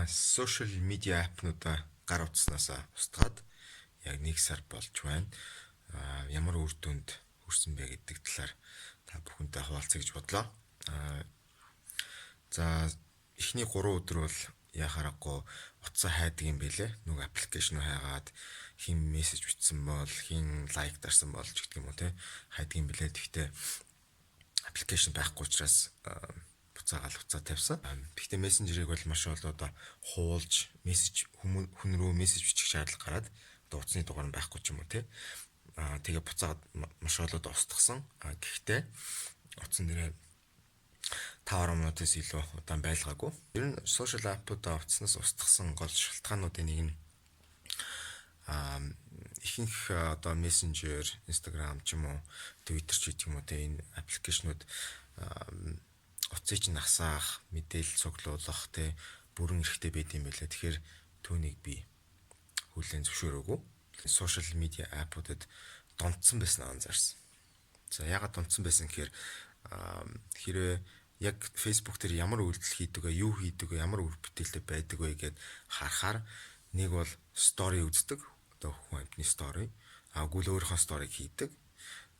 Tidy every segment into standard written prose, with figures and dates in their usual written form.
Social media аппнуудаа гар утснаас устгаад яг 1 сар болж байна. Ямар үр дүнд хүрсэн бэ гэдэг талаар та бүхэнтэй хуваалцъя гэж бодлоо. За эхний 3 өдөр бол яхаарахгүй утсаа хайдаг юм бэлээ. Нүг аппликейшн хайгаад хин мессеж бичсэн бол, хин лайк дарсан бол ч гэдэг юм уу те хайдаг юм бэлээ. Тэгтээ аппликейшн байхгүй учраас буцаагаал хуцаа тавьсан. Гэхдээ мессенжерийг бол маш одоо хуулж мессеж хүн рүү мессеж бичих шаардлага гараад одоо утасны дугаар нь байхгүй ч юм уу те. Тэгээ буцаагаад маш одоо устгасан. Гэхдээ утсан нэрээ 5 минутаас илүү удаан байлгаагүй. Ер нь сошиал аппуудаа утаснаас устгасан гол шалтгаануудын нэг нь ихэнх одоо мессенжер, Instagram ч юм уу, Twitter ч гэх юм уу те энэ аппликейшнууд утсыг чинь насаах, мэдээлэл цуглуулах те бүрэн эрэхтэй байд юм байлаа. Тэгэхээр түүнийг би хүлээн зөвшөөрөөгүй. Сошиал медиа аппуудад донтсон байсан анзаарсан. За ягаад донтсон байсан гэхээр хэрвээ яг Facebook дээр ямар үйлдэл хийдэг вэ, юу хийдэг вэ, ямар үр бүтээлтэй байдаг вэ гэд харахаар нэг бол стори үздэг, одоо хүн амтны стори, гүйл өөрийнхөө сториг хийдэг.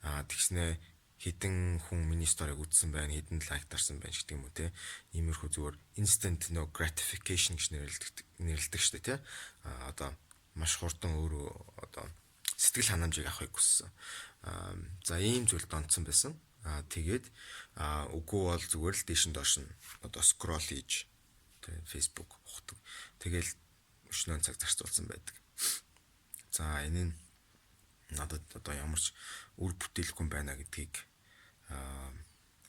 Тэгснэ хэдэн хүн миний сториг үзсэн байна, хэдэн лайк дарсан байна гэдэг юм уу те. Иймэрхүү зүгээр instant gratification гэж нэрлэдэг шүү дээ те. Одоо маш хурдан өөрөө одоо сэтгэл ханамжийг авахыг хүссэн. За ийм зүйл донцсон байсан. Тэгээд үгүй бол зүгээр л дэшин доош нь одоо скрол хийж Facebook ухдаг. Тэгэл өчнөө цаг зарцуулсан байдаг. За энэ нь надад одоо ямар ч үр бүтээлгүй байна гэдгийг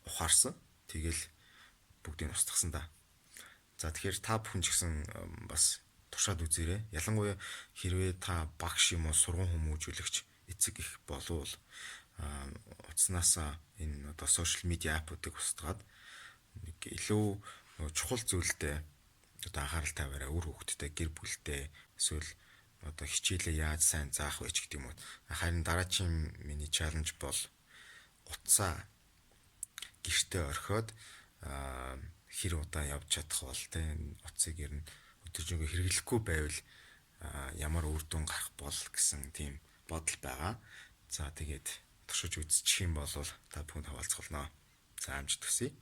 ухаарсан. Тэгэл бүгдийг устгасан да. За тэгэхээр та бүхэн ч гэсэн бас туршаад үзээрэй. Ялангуяа хэрвээ та багш юм уу сургууль хүмүүжүүлэгч эцэг их болвол утаснаас энэ одоо сошиал медиа аппуудыг устгаад нэг илүү чухал зүйлдээ одоо анхаарал тавиараа үр хөвгтдээ гэр бүлтэй эсвэл одоо хичээлээ яаж сайн заах вэ гэдэг юм уу. Харин дараагийн миний чаленж бол утсаа гэртээ орхиод хэр удаан явж чадах бол те утсыг ер нь өдөржингөө хэрэглэхгүй байвал ямар үр дүн гарах бол гэсэн тийм бодол байгаа. За тэгээд туршиж үзчих юм бол та бүхэнд хаваалцах болно. За амжилт хүсье.